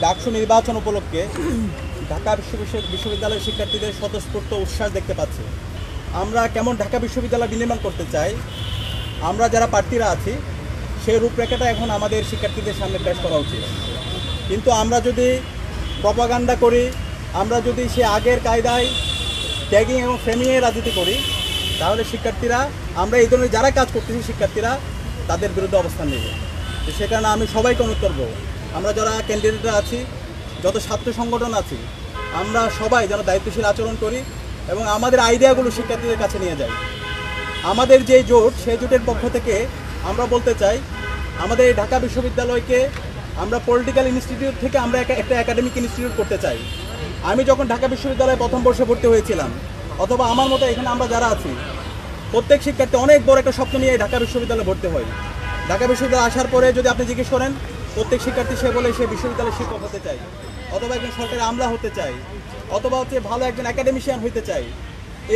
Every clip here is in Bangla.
ডাকসু নির্বাচন উপলক্ষে ঢাকা বিশ্ববিদ্যালয়ের শিক্ষার্থীদের স্বতঃস্ফূর্ত উচ্ছ্বাস দেখতে পাচ্ছি। আমরা কেমন ঢাকা বিশ্ববিদ্যালয় বিনির্মাণ করতে চাই, আমরা যারা প্রার্থীরা আছি সেই রূপরেখাটা এখন আমাদের শিক্ষার্থীদের সামনে পেশ করা উচিত। কিন্তু আমরা যদি প্রপাগান্ডা করি, আমরা যদি সে আগের কায়দায় ট্যাগিং এবং ফ্রেমিংয়ের রাজনীতি করি, তাহলে শিক্ষার্থীরা, আমরা এই ধরনের যারা কাজ করতেছি শিক্ষার্থীরা তাদের বিরুদ্ধে অবস্থান নেবে। তো সে কারণে আমি সবাইকে অনুরোধ করবো, আমরা যারা ক্যান্ডিডেটরা আছি, যত ছাত্র সংগঠন আছি, আমরা সবাই যেন দায়িত্বশীল আচরণ করি এবং আমাদের আইডিয়াগুলো শিক্ষার্থীদের কাছে নিয়ে যাই। আমাদের যে জোট, সেই জোটের পক্ষ থেকে আমরা বলতে চাই, আমাদের এই ঢাকা বিশ্ববিদ্যালয়কে আমরা পলিটিক্যাল ইনস্টিটিউট থেকে আমরা একটা একাডেমিক ইনস্টিটিউট করতে চাই। আমি যখন ঢাকা বিশ্ববিদ্যালয়ে প্রথম বর্ষে ভর্তি হয়েছিলাম, অথবা আমার মতো এখানে আমরা যারা আছি, প্রত্যেক শিক্ষার্থী অনেক বড় একটা স্বপ্ন নিয়ে ঢাকা বিশ্ববিদ্যালয়ে ভর্তি হয়। ঢাকা বিশ্ববিদ্যালয়ে আসার পরে যদি আপনি জিজ্ঞেস করেন, প্রত্যেক শিক্ষার্থী সে বলে সে বিশ্ববিদ্যালয়ের শিক্ষক হতে চায়, অথবা একজন সরকারি আমলা হতে চায়, অথবা ভালো একজন একাডেমিশিয়ান হতে চায়।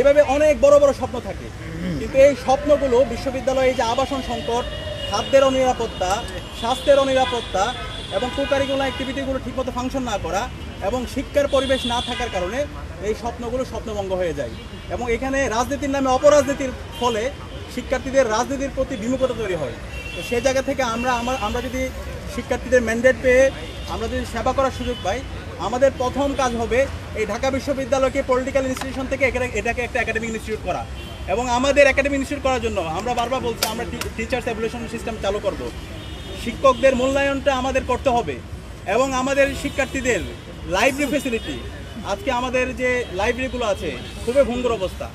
এভাবে অনেক বড় বড় স্বপ্ন থাকে, কিন্তু এই স্বপ্নগুলো বিশ্ববিদ্যালয়ে যে আবাসন সংকট, খাদ্যের অনিরাপত্তা, স্বাস্থ্যের অনিরাপত্তা এবং কোকারিকুলার অ্যাক্টিভিটিগুলো ঠিকমতো ফাংশন না করা এবং শিক্ষার পরিবেশ না থাকার কারণে এই স্বপ্নগুলো স্বপ্নভঙ্গ হয়ে যায়। এবং এখানে রাজনীতির নামে অপরাজনীতির ফলে শিক্ষার্থীদের রাজনীতির প্রতি বিমুখতা তৈরি হয়। তো সেই জায়গা থেকে আমরা যদি শিক্ষার্থীদের ম্যান্ডেট পেয়ে আমরা যদি সেবা করার সুযোগ পাই, আমাদের প্রথম কাজ হবে এই ঢাকা বিশ্ববিদ্যালয়কে পলিটিক্যাল ইনস্টিটিউশন থেকে এটাকে একটা একাডেমিক ইনস্টিটিউট করা। এবং আমাদের একাডেমিক ইনস্টিটিউট করার জন্য আমরা বারবার বলছি, আমরা টিচার্স এভ্যালুয়েশন সিস্টেম চালু করব। শিক্ষকদের মূল্যায়নটা আমাদের করতে হবে এবং আমাদের শিক্ষার্থীদের লাইব্রেরি ফেসিলিটি, আজকে আমাদের যে লাইব্রেরিগুলো আছে খুবই ভঙ্গুর অবস্থা।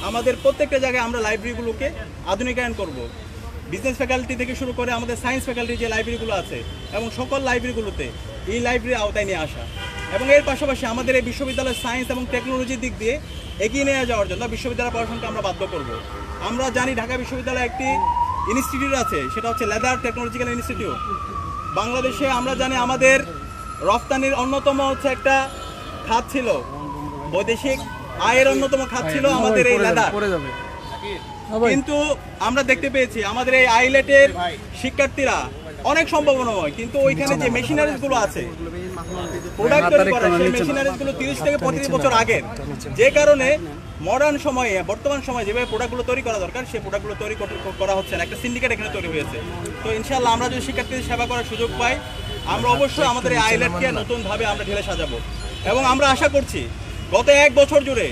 আমাদের প্রত্যেকটা জায়গায় আমরা লাইব্রেরিগুলোকে আধুনিকায়ন করব। বিজনেস ফ্যাকাল্টি থেকে শুরু করে আমাদের সায়েন্স ফ্যাকাল্টি যে লাইব্রেরিগুলো আছে এবং সকল লাইব্রেরিগুলোতে এই লাইব্রেরি আওতায় নিয়ে আসা। এবং এর পাশাপাশি আমাদের এই বিশ্ববিদ্যালয়ের সায়েন্স এবং টেকনোলজির দিক দিয়ে এগিয়ে নিয়ে যাওয়ার জন্য বিশ্ববিদ্যালয় প্রশাসনকে আমরা বাধ্য করব। আমরা জানি ঢাকা বিশ্ববিদ্যালয়ে একটি ইনস্টিটিউট আছে, সেটা হচ্ছে লেদার টেকনোলজিক্যাল ইনস্টিটিউট। বাংলাদেশে আমরা জানি আমাদের রফতানির অন্যতম একটা খাত ছিল, বৈদেশিক আয়ের অন্যতম খাত ছিল আমাদের এই লেদার। কিন্তু আমরা দেখতে পেয়েছি আমাদের এই আইলেটের শিক্ষার্থীরা অনেক সম্ভাবনাময়, কিন্তু ওইখানে যে মেশিনারিজগুলো আছে প্রোডাক্ট তৈরি করা, সেই মেশিনারিজগুলো 30 থেকে 35 বছর আগের, যে কারণে মডার্ন সময়ে বর্তমান সময়ে যেভাবে প্রোডাক্টগুলো তৈরি করা দরকার সেই প্রোডাক্টগুলো তৈরি করা হচ্ছে না। একটা সিন্ডিকেট এখানে তৈরি হয়েছে। তো ইনশাআল্লাহ আমরা যদি শিক্ষার্থীদের সেবা করার সুযোগ পাই, আমরা অবশ্যই আমাদের এই আইলেটকে নতুনভাবে আমরা ঢেলে সাজাবো। এবং আমরা আশা করছি গত 1 বছর জুড়ে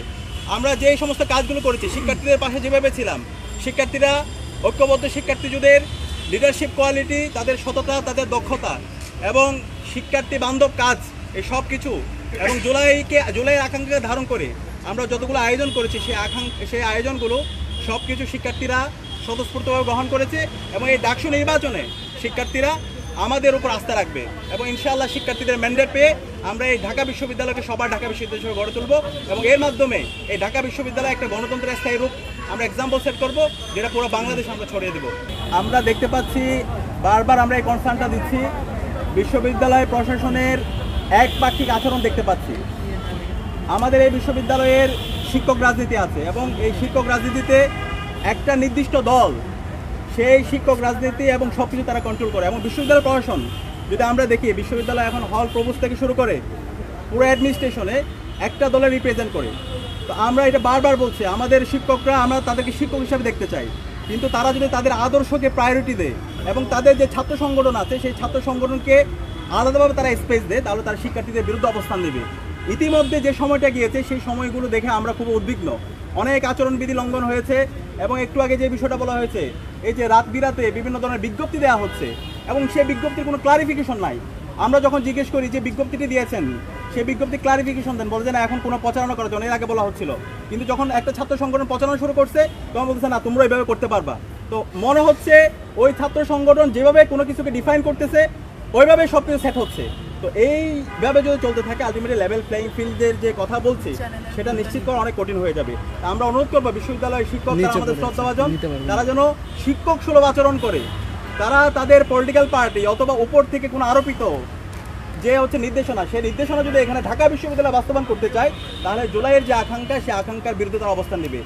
আমরা যে সমস্ত কাজগুলো করেছি, শিক্ষার্থীদের পাশে যেভাবে ছিলাম, শিক্ষার্থীরা ঐক্যবদ্ধ শিক্ষার্থীদের লিডারশিপ কোয়ালিটি, তাদের সততা, তাদের দক্ষতা এবং শিক্ষার্থী বান্ধব কাজ, এই সব কিছু এবং জুলাইয়ের আকাঙ্ক্ষাকে ধারণ করে আমরা যতগুলো আয়োজন করেছি সেই আয়োজনগুলো সব কিছু শিক্ষার্থীরা স্বতঃস্ফূর্তভাবে গ্রহণ করেছে। এবং এই ডাকসু নির্বাচনে শিক্ষার্থীরা আমাদের উপর আস্থা রাখবে এবং ইনশাআল্লাহ শিক্ষার্থীদের ম্যান্ডেট পেয়ে আমরা এই ঢাকা বিশ্ববিদ্যালয়কে সবার ঢাকা বিশ্ববিদ্যালয় হিসেবে গড়ে তুলব এবং এর মাধ্যমে এই ঢাকা বিশ্ববিদ্যালয় একটা গণতন্ত্রের স্থায়ী রূপ আমরা এক্সাম্পল সেট করব, যেটা পুরো বাংলাদেশে আমরা ছড়িয়ে দেব। আমরা দেখতে পাচ্ছি, বারবার আমরা এই কনসার্নটা দিচ্ছি, বিশ্ববিদ্যালয় প্রশাসনের একপাক্ষিক আচরণ দেখতে পাচ্ছি। আমাদের এই বিশ্ববিদ্যালয়ের শিক্ষক রাজনীতি আছে এবং এই শিক্ষক রাজনীতিতে একটা নির্দিষ্ট দল সেই শিক্ষক রাজনীতি এবং সব কিছু তারা কন্ট্রোল করে। এবং বিশ্ববিদ্যালয় প্রশাসন যদি আমরা দেখি, বিশ্ববিদ্যালয় এখন হল প্রভোস্ট থেকে শুরু করে পুরো অ্যাডমিনিস্ট্রেশনে একটা দলের রিপ্রেজেন্ট করে। তো আমরা এটা বারবার বলছি, আমাদের শিক্ষকরা, আমরা তাদেরকে শিক্ষক হিসাবে দেখতে চাই, কিন্তু তারা যদি তাদের আদর্শকে প্রায়োরিটি দেয় এবং তাদের যে ছাত্র সংগঠন আছে সেই ছাত্র সংগঠনকে আলাদাভাবে তারা স্পেস দেয়, তাহলে তারা শিক্ষার্থীদের বিরুদ্ধে অবস্থান নেবে। ইতিমধ্যে যে সময়টা গিয়েছে সেই সময়গুলো দেখে আমরা খুব উদ্বিগ্ন। অনেক আচরণবিধি লঙ্ঘন হয়েছে এবং একটু আগে যে বিষয়টা বলা হয়েছে, এই যে রাত বিরাতে বিভিন্ন ধরনের বিজ্ঞপ্তি দেওয়া হচ্ছে এবং সেই বিজ্ঞপ্তির কোনো ক্লারিফিকেশন নাই। আমরা যখন জিজ্ঞেস করি যে বিজ্ঞপ্তিটি দিয়েছেন, সেই বিজ্ঞপ্তি ক্লারিফিকেশন দেন, বলছে না এখন কোনো প্রচারণা করার জন্য, এর আগে বলা হচ্ছিল। কিন্তু যখন একটা ছাত্র সংগঠন প্রচারণা শুরু করছে তখন বলতেছে না তোমরা এইভাবে করতে পারবা। তো মনে হচ্ছে ওই ছাত্র সংগঠন যেভাবে কোনো কিছুকে ডিফাইন করতেছে ওইভাবে সব কিছু সেট হচ্ছে। তো এইভাবে যদি চলতে থাকে আলটিমেটলি লেভেল প্লেইং ফিল্ডের যে কথা বলছি সেটা নিশ্চিত করা অনেক কঠিন হয়ে যাবে। আমরা অনুরোধ করবো বিশ্ববিদ্যালয়ের শিক্ষক, আমাদের শ্রদ্ধাভাজন, তারা যেন শিক্ষক সুলভ আচরণ করে। তারা তাদের পলিটিক্যাল পার্টি অথবা উপর থেকে কোনো আরোপিত যে নির্দেশনা, সেই নির্দেশনা যদি এখানে ঢাকা বিশ্ববিদ্যালয় বাস্তবায়ন করতে চায়, তাহলে জুলাইয়ের যে আকাঙ্ক্ষা, সেই আকাঙ্ক্ষার বিরুদ্ধে তারা অবস্থান নেবে।